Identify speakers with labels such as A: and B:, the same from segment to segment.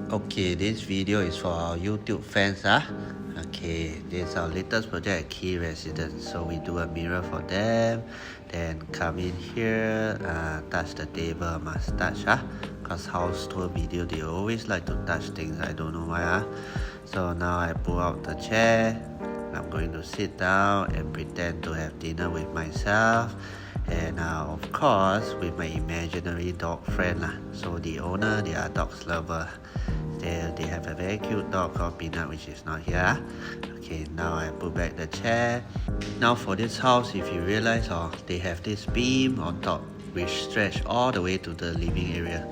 A: Okay, this video is for our YouTube fans. Okay, this is our latest project at Key Residence. So we do a mirror for them, then come in here, touch the table, must touch. Cause house tour video, they always like to touch things. I don't know why. So now I pull out the chair. I'm going to sit down and pretend to have dinner with myself. And of course with my imaginary dog friend. So the owner, they are dogs lover. They have a very cute dog called Peanut, which is not here. Okay, now I put back the chair. Now for this house, if you realize, they have this beam on top which stretch all the way to the living area.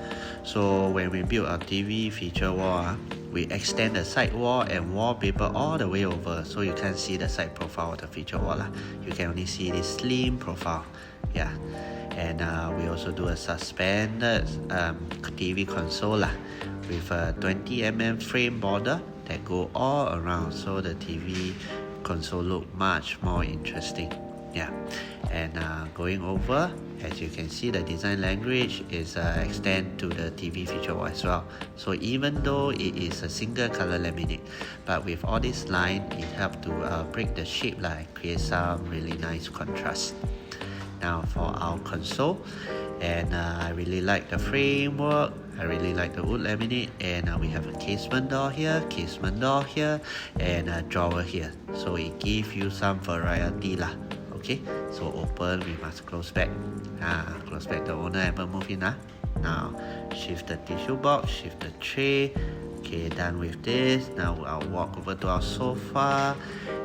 A: So when we build our TV feature wall, we extend the side wall and wallpaper all the way over, so you can't see the side profile of the feature wall. You can only see this slim profile. Yeah, and we also do a suspended TV console with a 20mm frame border that go all around, so the TV console look much more interesting. Yeah, and going over, as you can see, the design language is extend to the TV feature wall as well. So even though it is a single color laminate, but with all this line, it helps to break the shape and create some really nice contrast. Now for our console, and I really like the framework, I really like the wood laminate, and we have a casement door here, and a drawer here, so it gives you some variety Okay, so open, we must close back. Close back the owner ever move in. Now shift the tissue box, shift the tray. Okay, done with this. Now I'll walk over to our sofa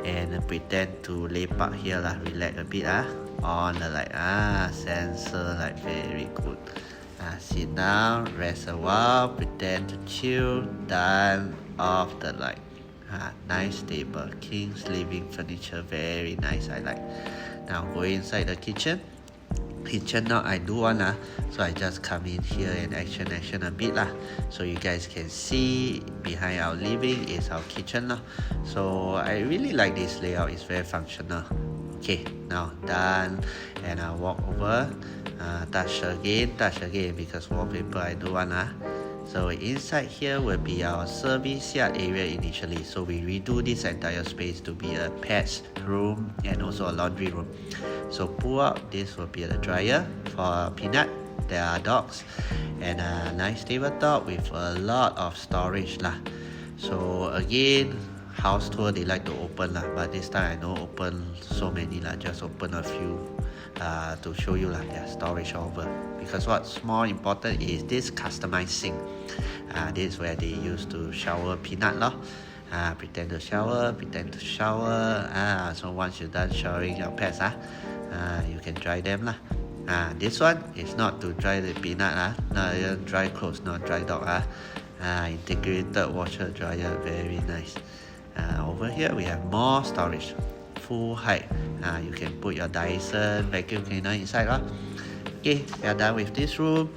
A: and pretend to lay back here relax a bit on the light. Sensor very good. Sit down, rest a while, pretend to chill, done, off the light. Nice table, king's living furniture, very nice, I like. Now go inside the kitchen. Now I do one so I just come in here and action a bit so you guys can see behind our living is our kitchen So I really like this layout, it's very functional. Okay, now done, and I walk over, touch again because wallpaper I do one So inside here will be our service yard area initially. So we redo this entire space to be a pets room and also a laundry room. So pull out, this will be the dryer for Peanut. There are dogs, and a nice tabletop with a lot of storage So again, house tour they like to open but this time I don't open so many just open a few to show you their storage over. Because what's more important is this customized sink. This is where they used to shower Peanut pretend to shower. So once you're done showering your pets you can dry them this one is not to dry the Peanut not dry clothes, not dry dog integrated washer dryer, very nice. Over here we have more storage, full height. You can put your Dyson vacuum cleaner inside Okay, we are done with this room.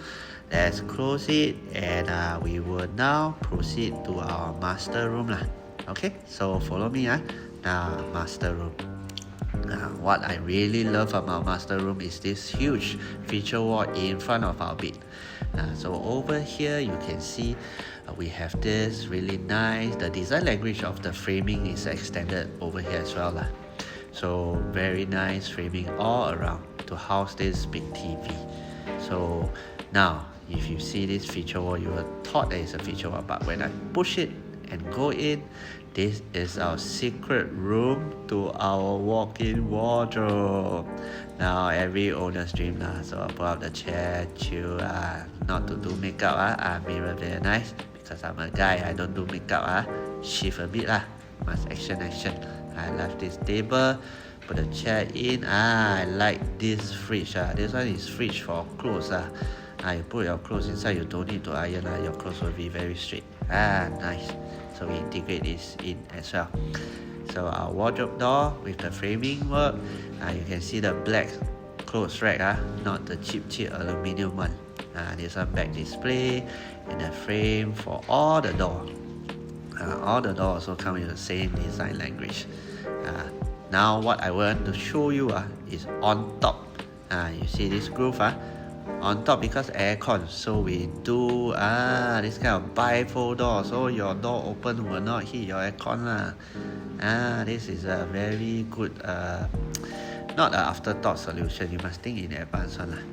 A: Let's close it, and we will now proceed to our master room Okay, so follow me Now master room. What I really love about master room is this huge feature wall in front of our bed. So over here you can see we have this really nice, the design language of the framing is extended over here as well So very nice framing all around to house this big TV. So now if you see this feature wall, you would thought that it's a feature wall, but when I push it and go in, this is our secret room to our walk-in wardrobe. Now every owner's dream So I pull out the chair, chill, not to do makeup mirror very nice, because I'm a guy, I don't do makeup shift a bit must action. I left this table, put the chair in. I like this fridge this one is fridge for clothes you put your clothes inside, you don't need to iron your clothes will be very straight. Nice. So we integrate this in as well. So our wardrobe door with the framing work, you can see the black clothes rack not the cheap aluminium one. This one back display, and a frame for all the door. All the doors also come with the same design language. Now what I want to show you is on top. You see this groove On top because aircon, so we do this kind of bifold door, so your door open will not hit your aircon lah. This is a very good not an afterthought solution. You must think in advance one lah.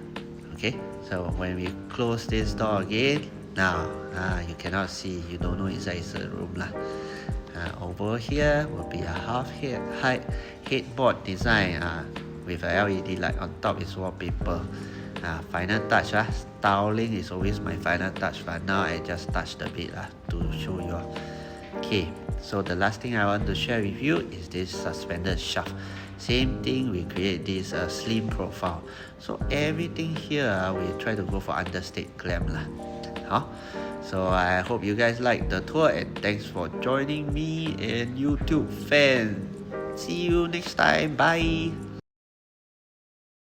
A: Okay, so when we close this door again, now you cannot see, you don't know inside is a room lah. Over here will be a half height headboard design with a LED light. On top is wallpaper. Final touch styling is always my final touch, but now I just touched a bit to show you all. Okay, so the last thing I want to share with you is this suspended shaft. Same thing, we create this slim profile. So everything here we try to go for understate glam lah. So I hope you guys like the tour, and thanks for joining me in YouTube fan. See you next time. Bye.